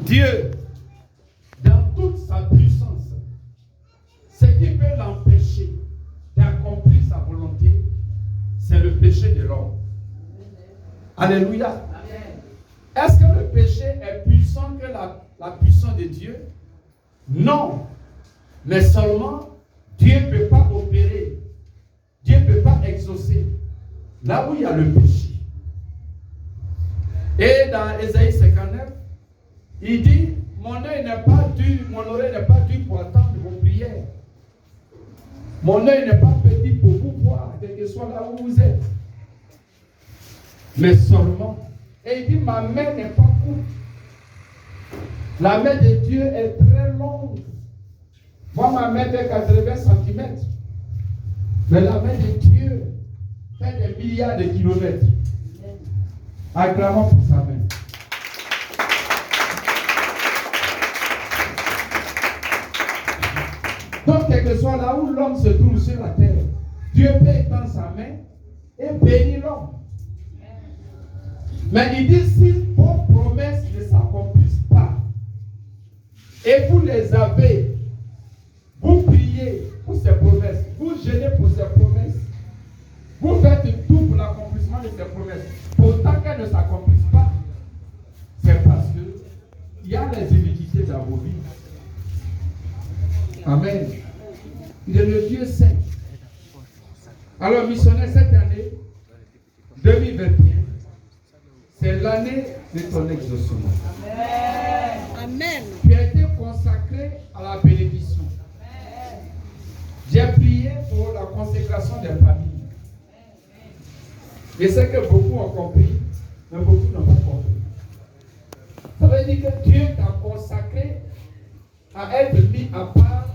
Dieu, dans toute sa puissance, ce qui peut l'empêcher d'accomplir sa volonté, c'est le péché de l'homme. Alléluia. Est-ce que le péché est puissant que la puissance de Dieu? Non. Mais seulement, Dieu ne peut pas opérer. Dieu ne peut pas exaucer là où il y a le péché. Et dans Ésaïe 59, il dit, mon oreille n'est pas due pour attendre vos prières. Mon œil n'est pas petit pour vous voir, quel que soit là où vous êtes. Mais seulement, et il dit, ma main n'est pas courte. La main de Dieu est très longue. Moi, ma main fait 80 cm. Mais la main de Dieu fait des milliards de kilomètres. Acclamons pour sa main. Donc, quel que soit là où l'homme se trouve sur la terre, Dieu peut étendre sa main et bénir l'homme. Mais il dit, si vos promesses ne s'accomplissent pas, et vous les avez, vous priez pour ces promesses, vous gênez pour ces promesses, vous faites tout pour l'accomplissement de ces promesses. Pourtant qu'elles ne s'accomplissent pas, c'est parce qu'il y a des iniquités dans vos vies. Amen. Il est le Dieu saint. Alors, missionnaire, cette année 2021, c'est l'année de ton exaucement. Amen. Tu as été consacré à la bénédiction. J'ai prié pour la consécration des familles. Je sais que beaucoup ont compris, mais beaucoup n'ont pas compris. Ça veut dire que Dieu t'a consacré à être mis à part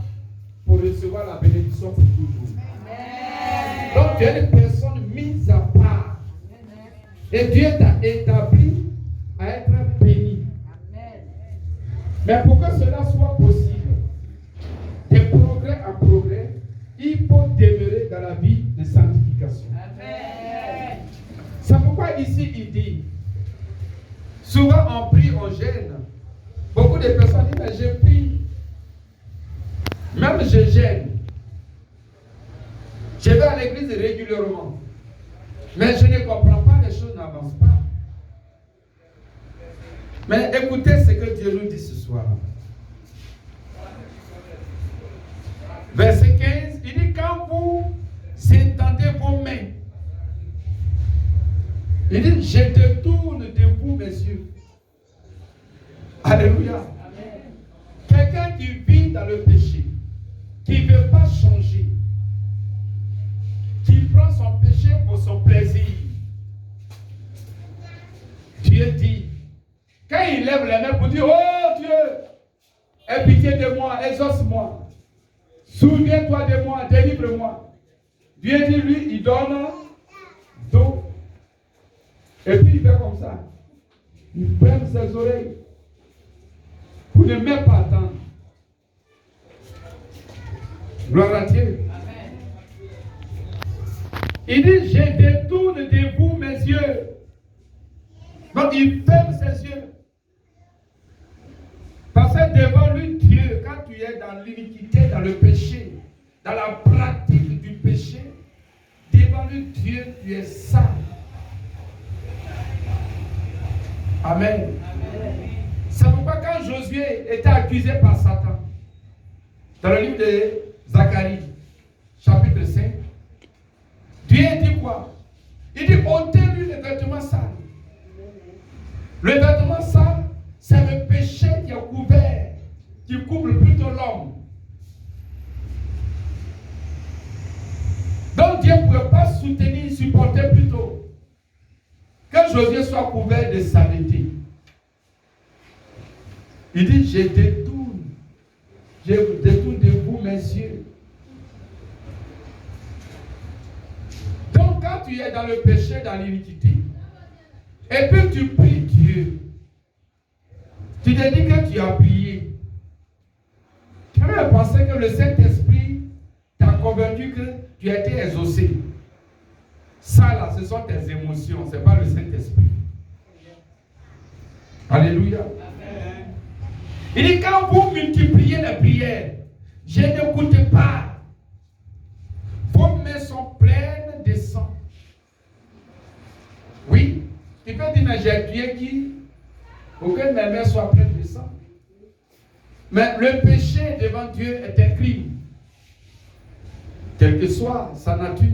pour recevoir la bénédiction pour toujours. Amen. Donc tu es une personne mise à part. Et Dieu t'a établi à être béni. Amen. Mais pour que cela soit possible, de progrès en progrès, il faut demeurer dans la vie de sanctification. Amen. C'est pourquoi ici il dit, souvent on prie, on gêne. Beaucoup de personnes disent, mais je prie, même je gêne. Je vais à l'église régulièrement, mais je ne comprends pas, les choses n'avancent pas. Mais écoutez ce que Dieu nous dit ce soir. Verset 15, il dit, quand vous étendez vos mains, il dit, je détourne de vous mes yeux. Alléluia. Amen. Quelqu'un qui vit dans le péché, qui ne veut pas changer, qui prend son péché pour son plaisir. Dieu dit, quand il lève les mains pour dire, oh Dieu, aie pitié de moi, exauce-moi, souviens-toi de moi, délivre-moi. Dieu dit, lui, il donne d'eau. Et puis il fait comme ça. Il ferme ses oreilles pour ne même pas attendre. Gloire à Dieu. Amen. Il dit, je détourne de vous mes yeux. Donc il ferme ses yeux. Parce que devant lui, Dieu, quand tu es dans l'iniquité, dans le péché, dans la pratique du péché, devant lui, Dieu, tu es saint. Amen. Amen. C'est pourquoi quand Josué était accusé par Satan, dans le livre de Zacharie, chapitre 5, Dieu dit quoi? Il dit, ôtez-lui les vêtements sales. Le vêtement sale, c'est le péché qui est couvert, qui couvre plutôt l'homme. Donc Dieu ne pouvait pas soutenir, supporter plutôt que Josué soit couvert de saleté. Il dit, je détourne de vous mes yeux. Donc quand tu es dans le péché, dans l'iniquité, et puis tu pries Dieu, tu te dis que tu as prié, tu as pensé que le Saint-Esprit t'a convaincu que tu as été exaucé. Ça là, ce sont tes émotions, ce n'est pas le Saint-Esprit. Alléluia. Amen. Il dit, quand vous multipliez les prières, je n'écoute pas. Vos mains sont pleines de sang. Oui, tu peux dire, mais j'ai prié qui? Pour que mes mains soient pleines de sang. Mais le péché devant Dieu est un crime. Quelle que soit sa nature.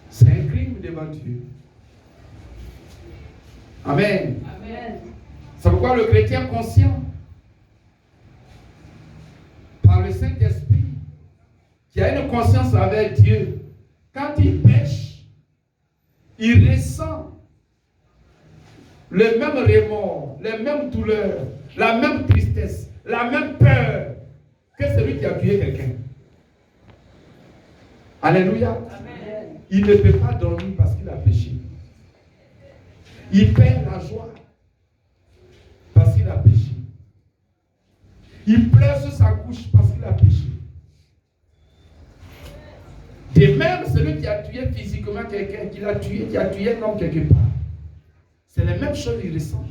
C'est un crime devant Dieu. Amen. Amen. C'est pourquoi le chrétien conscient, par le Saint-Esprit, qui a une conscience avec Dieu, quand il pêche, il ressent le même remords, les mêmes douleurs, la même tristesse, la même peur que celui qui a tué quelqu'un. Alléluia. Amen. Il ne peut pas dormir parce qu'il a péché. Il perd la joie parce qu'il a péché. Il pleure sur sa couche parce qu'il a péché. De même, celui qui a tué physiquement quelqu'un, qui a tué un homme quelque part, c'est la même chose qu'il ressent.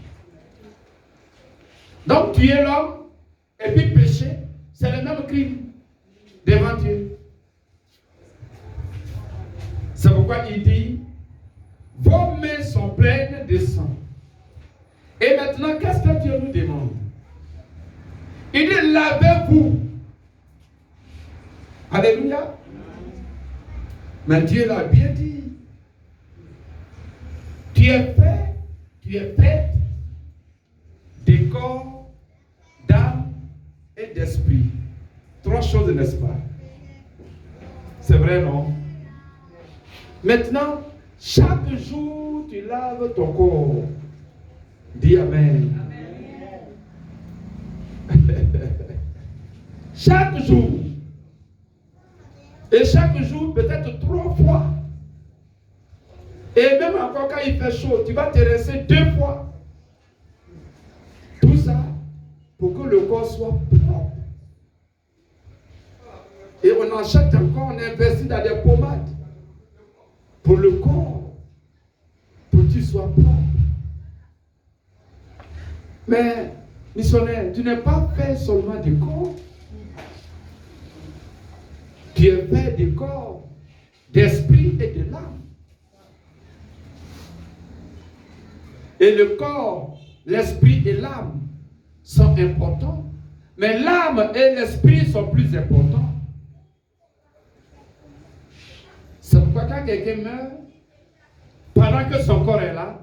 Donc, tuer l'homme et puis pécher, c'est le même crime devant Dieu. C'est pourquoi il dit, vos mains sont pleines de sang. Et maintenant, qu'est-ce que Dieu nous demande? Il dit, lavez-vous. Alléluia. Mais Dieu l'a bien dit. Tu es fait de corps, d'âme et d'esprit. Trois choses, n'est-ce pas? C'est vrai, non? Maintenant, chaque jour, tu laves ton corps. Dis Amen. Amen. Chaque jour. Et chaque jour, peut-être 3 fois. Et même encore quand il fait chaud, tu vas te rincer 2 fois. Tout ça pour que le corps soit propre. Et on achète encore, on investit dans des pommades. Pour le corps, pour qu'il soit propre. Mais, missionnaire, tu n'es pas fait seulement du corps. Tu es fait du corps, d'esprit et de l'âme. Et le corps, l'esprit et l'âme sont importants. Mais l'âme et l'esprit sont plus importants. C'est pourquoi quand quelqu'un meurt, pendant que son corps est là,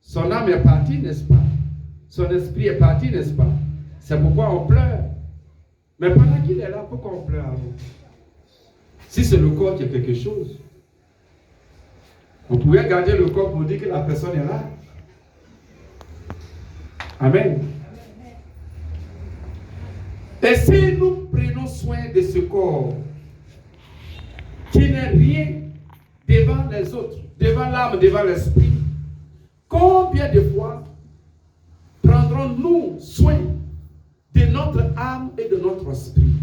son âme est partie, n'est-ce pas? Son esprit est parti, n'est-ce pas? C'est pourquoi on pleure. Mais pendant qu'il est là, pourquoi on pleure avant? Si c'est le corps qui a quelque chose, on pouvait garder le corps pour dire que la personne est là. Amen. Et si nous prenons soin de ce corps, qui n'est rien devant les autres, devant l'âme, devant l'esprit, combien de fois prendrons-nous soin de notre âme et de notre esprit?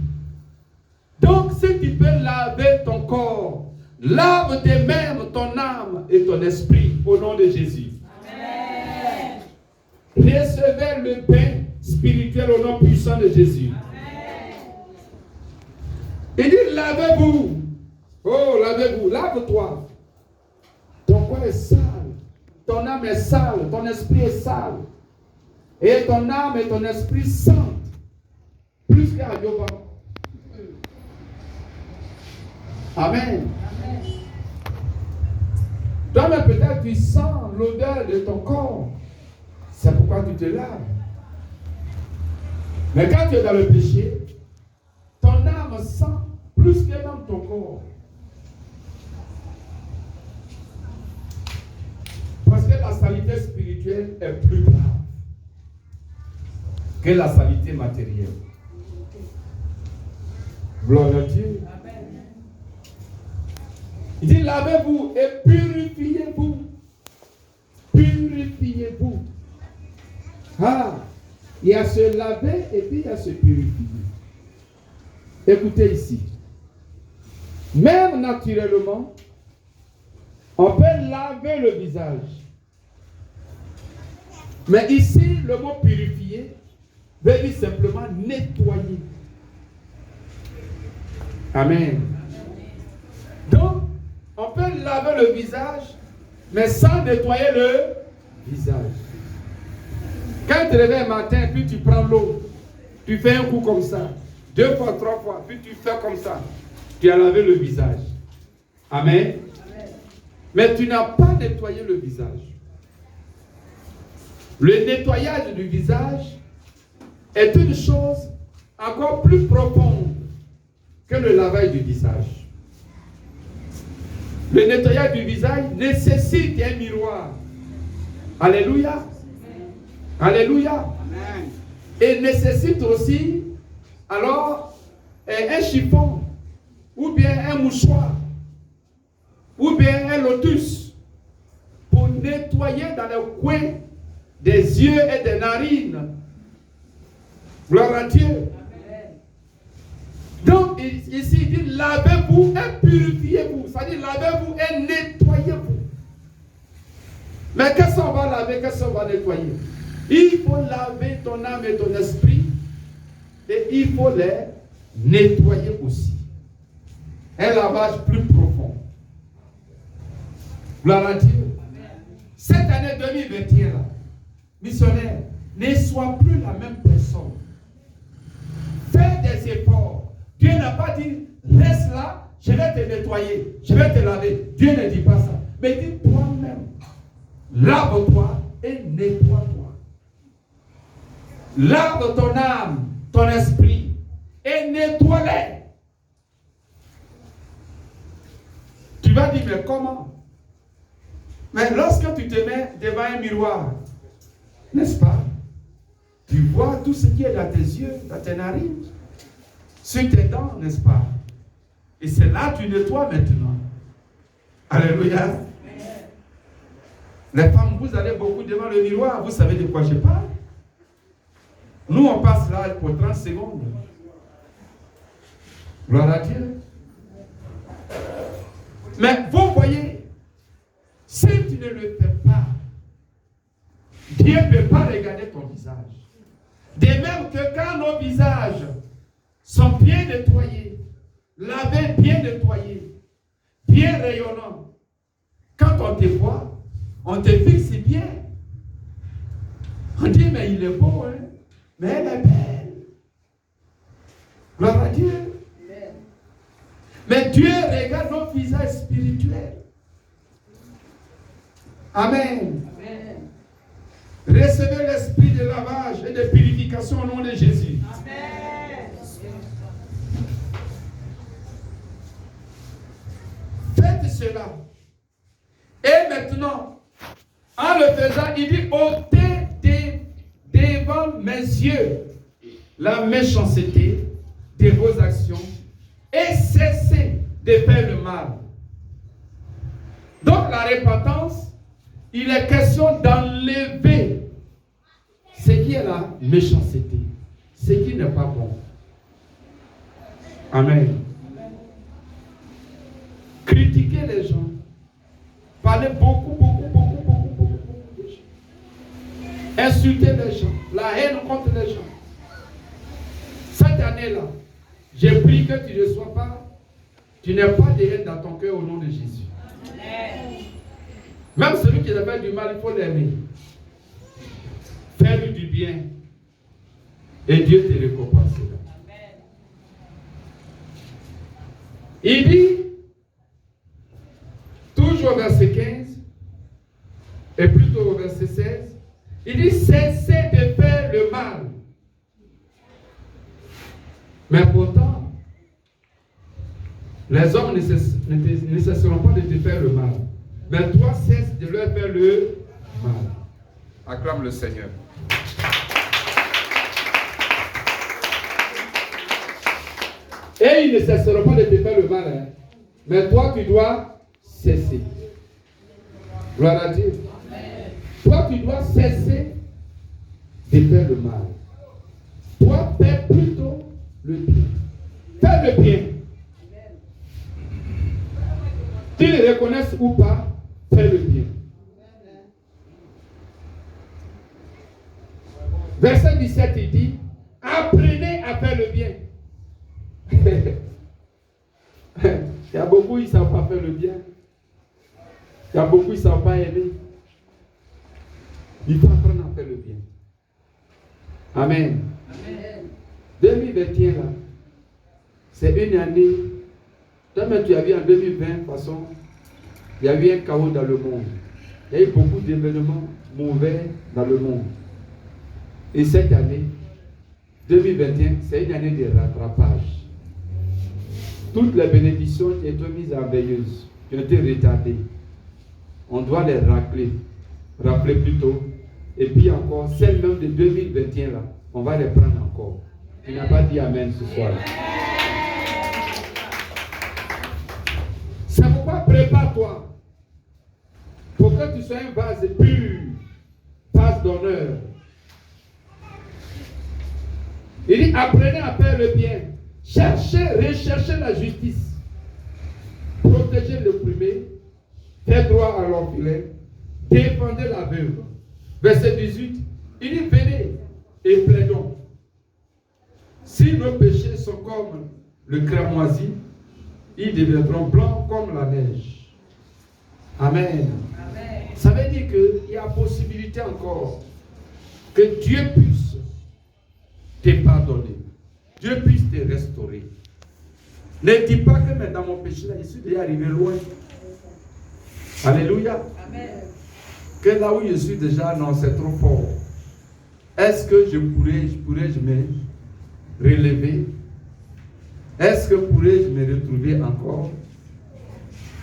Donc, si tu peux laver ton corps, lave de même ton âme et ton esprit au nom de Jésus. Amen. Recevez le bain spirituel au nom puissant de Jésus. Amen. Il dit, lavez-vous. Oh, lavez-vous, lave-toi. Ton corps est sale, ton âme est sale, ton esprit est sale. Et ton âme et ton esprit sentent plus qu'à Yoba. Amen. Amen. Toi-même, peut-être tu sens l'odeur de ton corps. C'est pourquoi tu te laves. Mais quand tu es dans le péché, ton âme sent plus que même ton corps. Parce que la saleté spirituelle est plus grave que la saleté matérielle. Gloire à Dieu. Il dit, lavez-vous et purifiez-vous. Purifiez-vous. Ah, il y a se laver et puis il y a se purifier. Écoutez ici. Même naturellement, on peut laver le visage. Mais ici, le mot purifier veut dire simplement nettoyer. Amen. Donc, on peut laver le visage, mais sans nettoyer le visage. Quand tu te réveilles un matin, puis tu prends l'eau, tu fais un coup comme ça, 2 fois, 3 fois, puis tu fais comme ça, tu as lavé le visage. Amen. Amen. Mais tu n'as pas nettoyé le visage. Le nettoyage du visage est une chose encore plus profonde que le lavage du visage. Le nettoyage du visage nécessite un miroir. Alléluia. Alléluia. Amen. Et nécessite aussi alors un chiffon ou bien un mouchoir ou bien un lotus pour nettoyer dans le coin des yeux et des narines. Gloire à Dieu. Amen. Donc ici il dit lavez-vous et purifiez-vous. C'est-à-dire lavez-vous et nettoyez-vous. Mais qu'est-ce qu'on va laver, qu'est-ce qu'on va nettoyer? Il faut laver ton âme et ton esprit et il faut les nettoyer aussi. Un lavage plus profond. Gloire à Dieu. Amen. Cette année 2021 là, missionnaire, ne sois plus la même personne. Fais des efforts. Dieu n'a pas dit, reste là, je vais te nettoyer, je vais te laver. Dieu ne dit pas ça. Mais dis toi-même, lave-toi et nettoie-toi. Lave ton âme, ton esprit et nettoie-les. Tu vas dire, mais comment? Mais lorsque tu te mets devant un miroir, n'est-ce pas? Tu vois tout ce qui est dans tes yeux, dans tes narines, sur tes dents, n'est-ce pas? Et c'est là que tu nettoies maintenant. Alléluia. Les femmes, vous allez beaucoup devant le miroir, vous savez de quoi je parle? Nous, on passe là pour 30 secondes. Gloire à Dieu. Mais vous voyez, si tu ne le fais pas, Dieu ne peut pas regarder ton visage. De même que quand nos visages sont bien nettoyés, lavés, bien nettoyés, bien rayonnants, quand on te voit, on te fixe bien. On dit, mais il est beau, hein? Mais elle est belle. Gloire à Dieu. Mais Dieu regarde nos visages spirituels. Amen. Amen. Recevez l'esprit de lavage et de purification au nom de Jésus. Amen. Faites cela. Et maintenant, en le faisant, il dit, ôtez devant mes yeux la méchanceté de vos actions et cessez de faire le mal. Donc la repentance, il est question d'enlever ce qui est la méchanceté, ce qui n'est pas bon. Amen. Critiquer les gens, parler beaucoup de gens, insulter les gens, la haine contre les gens. Cette année-là, j'ai pris que tu ne sois pas, tu n'aies pas de haine dans ton cœur au nom de Jésus. Même celui qui a fait du mal, il faut l'aimer. Faire-lui du bien. Et Dieu te récompensera. Il dit, toujours au verset 15, et plutôt au verset 16, il dit, cessez de faire le mal. Mais pourtant, les hommes ne cesseront pas de te faire le mal. Mais toi, cesse de leur faire le mal. Acclame le Seigneur. Et ils ne cesseront pas de te faire le mal. Hein. Mais toi, tu dois cesser. Gloire à Dieu. Amen. Toi, tu dois cesser de faire le mal. Toi, fais plutôt le bien. Fais le bien. Qu'ils le reconnaissent ou pas, fais le bien. Verset 17, il dit, Apprenez à faire le bien. Il y a beaucoup qui ne savent pas faire le bien. Il y a beaucoup qui ne savent pas aimer. Il faut apprendre à faire le bien. Amen. Amen. 2021 là, c'est une année. Toi-même tu as vu en 2020, de toute façon, il y a eu un chaos dans le monde. Il y a eu beaucoup d'événements mauvais dans le monde. Et cette année, 2021, c'est une année de rattrapage. Toutes les bénédictions qui étaient mises en veilleuse, qui ont été retardées, on doit les rappeler plutôt. Et puis encore, celles même de 2021 là, on va les prendre encore. Tu n'as pas dit Amen ce soir. C'est pourquoi prépare-toi pour que tu sois un vase pur, vase d'honneur. Il dit apprenez à faire le bien, recherchez la justice, protégez l'opprimé, faites droit à l'orphelin, défendez la veuve. Verset 18, il dit venez et plaidons. Si nos péchés sont comme le cramoisi, ils deviendront blancs comme la neige. Amen. Amen. Ça veut dire qu'il y a possibilité encore que Dieu puisse te pardonner. Dieu puisse te restaurer. Ne dis pas que mais dans mon péché, là, je suis déjà arrivé loin. Alléluia. Amen. Que là où je suis déjà, non, c'est trop fort. Est-ce que je pourrais me relever? Est-ce que pourrais-je me retrouver encore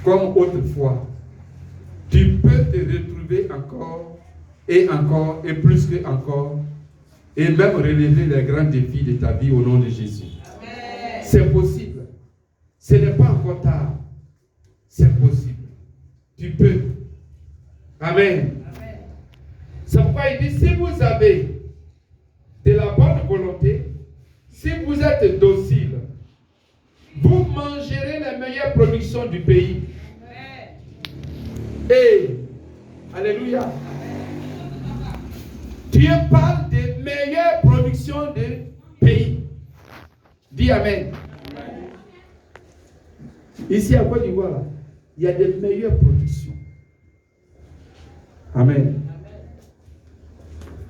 comme autrefois? Tu peux te retrouver encore, et plus que encore, et même relever les grands défis de ta vie au nom de Jésus. Amen. C'est possible. Ce n'est pas encore tard. C'est possible. Tu peux. Amen. Amen. C'est pourquoi il dit, si vous avez de la bonne volonté, si vous êtes docile, vous mangerez les meilleures productions du pays. Amen. Et, alléluia. Amen. Dieu parle des meilleures productions du pays. Dis Amen. Amen. Ici à Côte d'Ivoire, là, il y a des meilleures productions. Amen.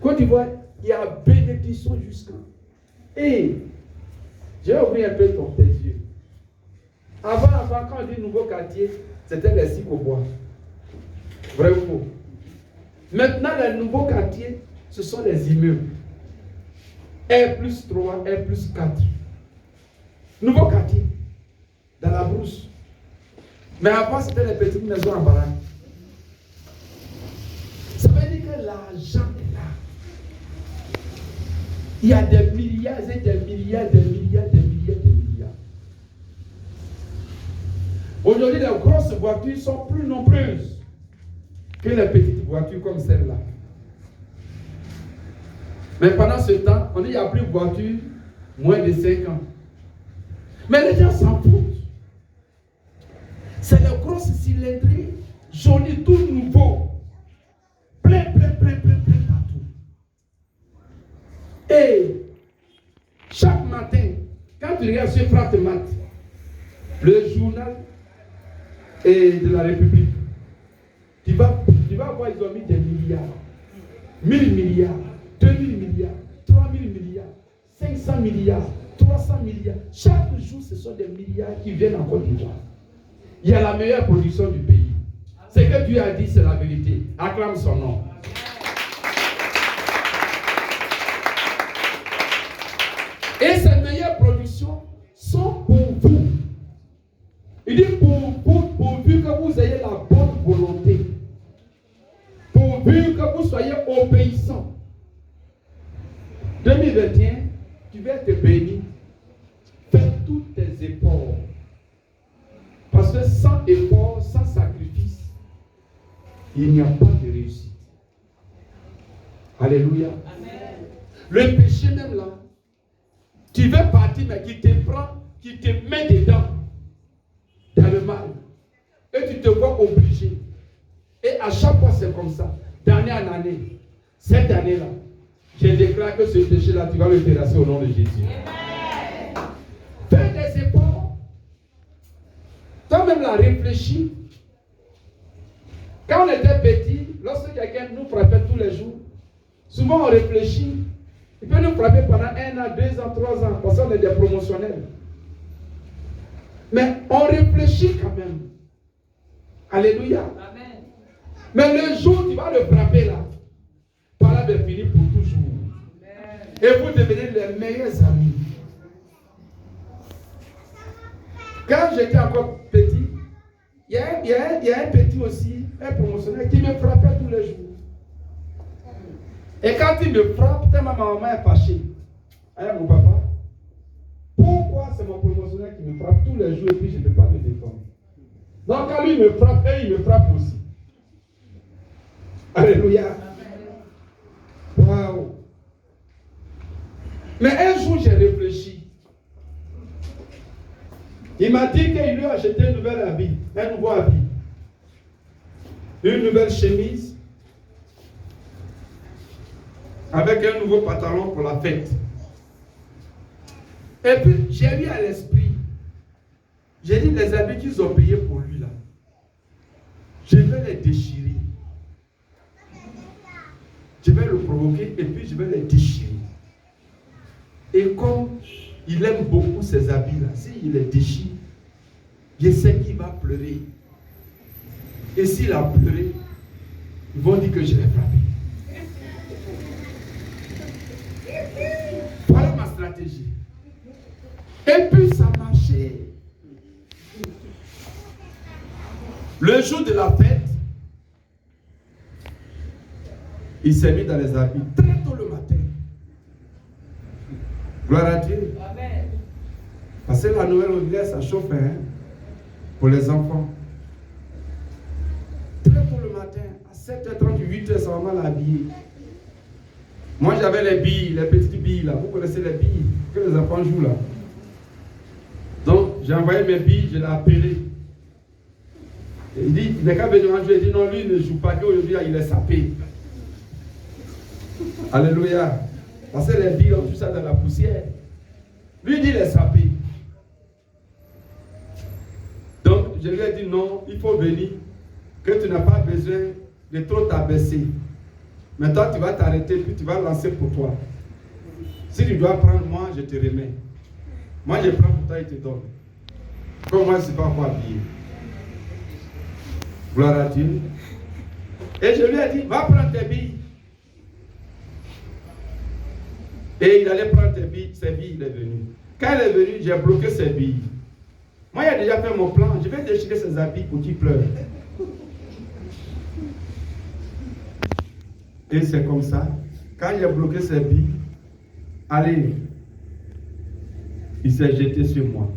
Côte d'Ivoire, il y a bénédiction jusqu'à. Et, je vais ouvrir un peu tes yeux. Avant, quand on dit nouveau quartier, c'était les Sicobois. Vrai ou faux? Maintenant, les nouveaux quartiers, ce sont les immeubles. R+3, R+4. Nouveau quartier. Dans la brousse. Mais avant, c'était les petites maisons en baraque. Ça veut dire que l'argent est là. Il y a des milliards et des milliards, des milliards, des milliards, des milliards. Aujourd'hui, les grosses voitures sont plus nombreuses que les petites voitures comme celle-là. Mais pendant ce temps, on dit qu'il n'y a plus de voitures moins de 5 ans. Mais les gens s'en foutent. C'est les grosses cylindrées, jolies, tout nouveau. Plein partout. Et chaque matin, quand tu regardes sur Fratmat, le journal de la République, tu vas voir, ils ont mis des milliards. 1000 milliards, 2000 milliards, 3000 milliards, 500 milliards, 300 milliards. Chaque jour, ce sont des milliards qui viennent en Côte d'Ivoire. Il y a la meilleure production du pays. Ce que Dieu a dit, c'est la vérité. Acclame son nom. Et ces meilleures productions sont pour vous. Il dit pourvu que vous ayez la bonne volonté. Pourvu que vous soyez obéissants. 2021, tu vas être béni. Fais tous tes efforts. Parce que sans effort, sans sacrifice, il n'y a pas de réussite. Alléluia. Amen. Le péché même là, tu veux partir, mais qui te prend, qui te met dedans, dans le mal. Et tu te vois obligé. Et à chaque fois, c'est comme ça. D'année en année. Cette année-là, Je déclare que ce péché-là, tu vas le terrasser au nom de Jésus. Fais des efforts. Toi-même, là, réfléchis. Quand on était petit, lorsque quelqu'un nous frappait tous les jours, souvent on réfléchit. Il peut nous frapper pendant 1 an, 2 ans, 3 ans, parce qu'on est des promotionnels. Mais on réfléchit quand même. Alléluia. Amen. Mais le jour où tu vas le frapper là, par là, ben, fini pour toujours. Amen. Et vous devenez les meilleurs amis. Quand j'étais encore petit, il y a un petit aussi, un promotionnel, qui me frappait tous les jours. Et quand il me frappe, ma maman est fâchée. Hein, mon papa? Pourquoi c'est mon promotionnel qui me frappe tous les jours et puis je ne peux pas me défendre? Donc quand lui me frappe, il me frappe aussi. Alléluia. Waouh. Mais un jour, j'ai réfléchi. Il m'a dit qu'il lui a acheté un nouveau habit, une nouvelle chemise, avec un nouveau pantalon pour la fête. Et puis, j'ai eu à l'esprit, j'ai dit les habits qu'ils ont payés pour lui là, je vais les déchirer. Je vais le provoquer et puis je vais les déchirer. Et comme il aime beaucoup ces habits là, s'il les déchire, je sais qu'il va pleurer. Et s'il a pleuré, ils vont dire que je l'ai frappé. Voilà ma stratégie. Et puis ça marchait. Le jour de la fête, il s'est mis dans les habits très tôt le matin. Gloire à Dieu. Amen. Parce que la nouvelle au ça chauffe hein, pour les enfants. Très tôt le matin, à 7h30, 8h, sa maman l'a habillé. Moi j'avais les billes, les petites billes là. Vous connaissez les billes que les enfants jouent là. Donc j'ai envoyé mes billes, je l'ai appelé. Et il dit, il n'est qu'à venir en jouer. Il dit non, lui il ne joue pas, qu'aujourd'hui il est sapé. Alléluia. Parce que les billes ont tout ça dans la poussière. Lui il dit il est sapé. Donc je lui ai dit non, il faut venir. Que tu n'as pas besoin de trop t'abaisser. Maintenant tu vas t'arrêter puis tu vas lancer pour toi. Si tu dois prendre moi, je te remets. Moi je prends pour toi et te donne. Comme moi je ne suis pas encore habillé. Gloire à Dieu. Et je lui ai dit, va prendre tes billes. Et il allait prendre ses billes, il est venu. Quand il est venu, j'ai bloqué ses billes. Moi, j'ai déjà fait mon plan. Je vais déchirer ses habits pour qu'il pleure. Et c'est comme ça. Quand il a bloqué ses billes, allez, il s'est jeté sur moi.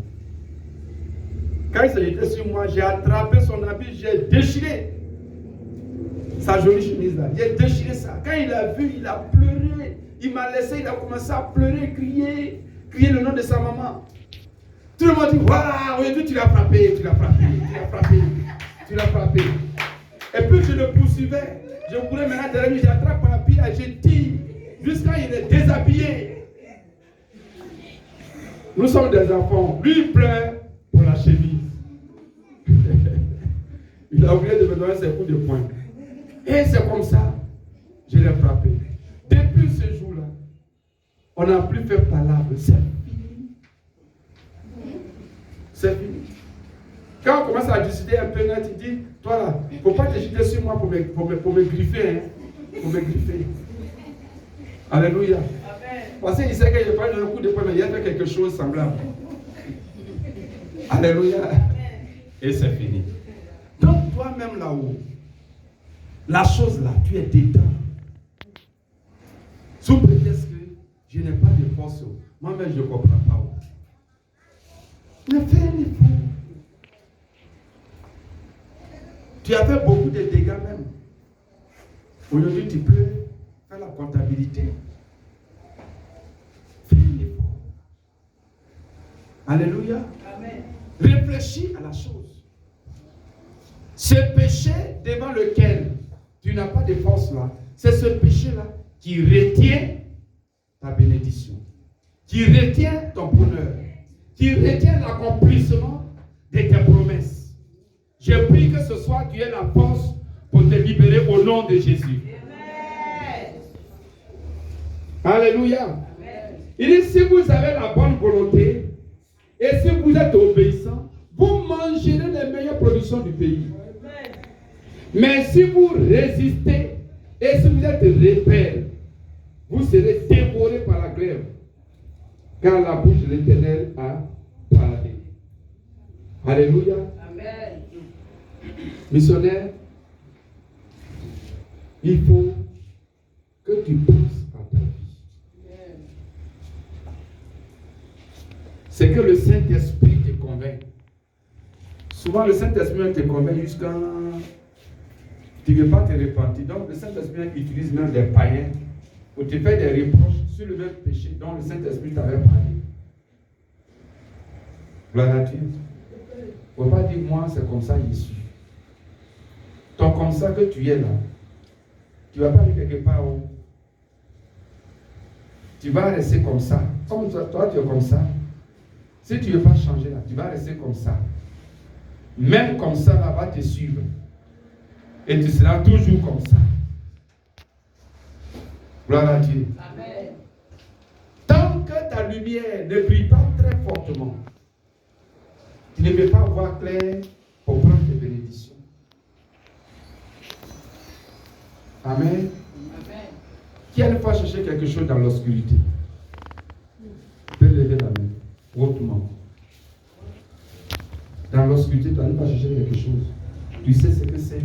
Quand il s'est jeté sur moi, j'ai attrapé son habit, j'ai déchiré sa jolie chemise là. J'ai déchiré ça. Quand il a vu, il a pleuré. Il m'a laissé, il a commencé à pleurer, crier le nom de sa maman. Tout le monde dit, voilà, aujourd'hui tu l'as frappé, tu l'as frappé, tu l'as frappé, tu l'as frappé. Et puis je le poursuivais. Je courais maintenant derrière lui, j'attrape par la pile et je tire jusqu'à il est déshabillé. Nous sommes des enfants. Lui il pleure pour la chemise. Il a oublié de me donner ses coups de poing. Et c'est comme ça, je l'ai frappé. Depuis ce jour-là, on n'a plus fait palabre. C'est fini. C'est fini. Quand on commence à décider un peu net, il dit, toi là, il ne faut pas décider sur moi pour me griffer. Hein, pour me griffer. Alléluia. Amen. Parce qu'il sait que je prends un coup de poing, mais il a fait quelque chose de semblable. Alléluia. Amen. Et c'est fini. Donc toi-même là-haut, la chose là, tu es dedans. Sous prétexte que je n'ai pas de force, moi-même je ne comprends pas. Mais fais un effort. Tu as fait beaucoup de dégâts même. Aujourd'hui, tu peux faire la comptabilité. Fais un effort. Alléluia. Amen. Réfléchis à la chose. Ce péché devant lequel tu n'as pas de force là, c'est ce péché là qui retient ta bénédiction, qui retient ton bonheur, qui retient l'accomplissement de tes promesses. Je prie que ce soir tu aies la force pour te libérer au nom de Jésus. Amen. Alléluia. Amen. Il dit, si vous avez la bonne volonté et si vous êtes obéissant, vous mangerez les meilleures productions du pays. Amen. Mais si vous résistez et si vous êtes rebelles, vous serez dévorés par la glaive, car la bouche de l'Éternel a parlé. Alléluia. Amen. Missionnaire, il faut que tu penses à ta vie. Amen. C'est que le Saint-Esprit te convainc. Souvent, le Saint-Esprit te convainc jusqu'à tu ne veux pas te repentir. Donc, le Saint-Esprit utilise même des païens pour te faire des reproches sur le même péché dont le Saint-Esprit t'avait parlé. Gloire à Dieu. Il ne faut pas dire, moi, c'est comme ça, je suis. Ton comme ça que tu es là, tu ne vas pas aller quelque part où tu vas rester comme ça. Comme toi, tu es comme ça. Si tu ne veux pas changer là, tu vas rester comme ça. Même comme ça, là, va te suivre. Et tu seras toujours comme ça. Gloire à Dieu. Amen. Tant que ta lumière ne brille pas très fortement, tu ne peux pas voir clair pour prendre tes bénédictions. Amen. Amen. Qui a une fois cherché quelque chose dans l'obscurité? Tu peux lever la main. Hautement. Dans l'obscurité, tu n'as pas cherché quelque chose. Tu sais ce que c'est.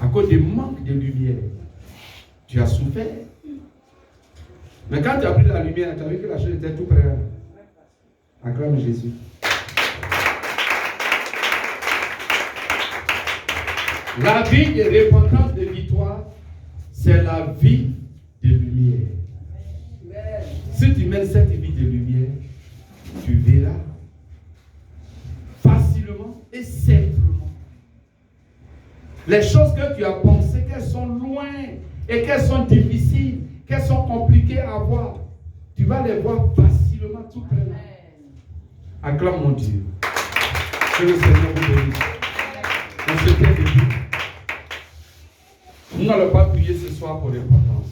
À cause du manque de lumière, tu as souffert. Mais quand tu as pris la lumière, tu as vu que la chose était tout près. Acclame Jésus. La vie de repentance, de victoire, c'est la vie de lumière. Amen. Si tu mets cette vie de lumière, tu verras facilement et simplement les choses que tu as pensées qu'elles sont loin et qu'elles sont difficiles, qu'elles sont compliquées à voir, tu vas les voir facilement tout près là. Acclame mon Dieu. Que le Seigneur vous bénisse. On se tient debout. Nous n'allons pas prier ce soir pour l'importance.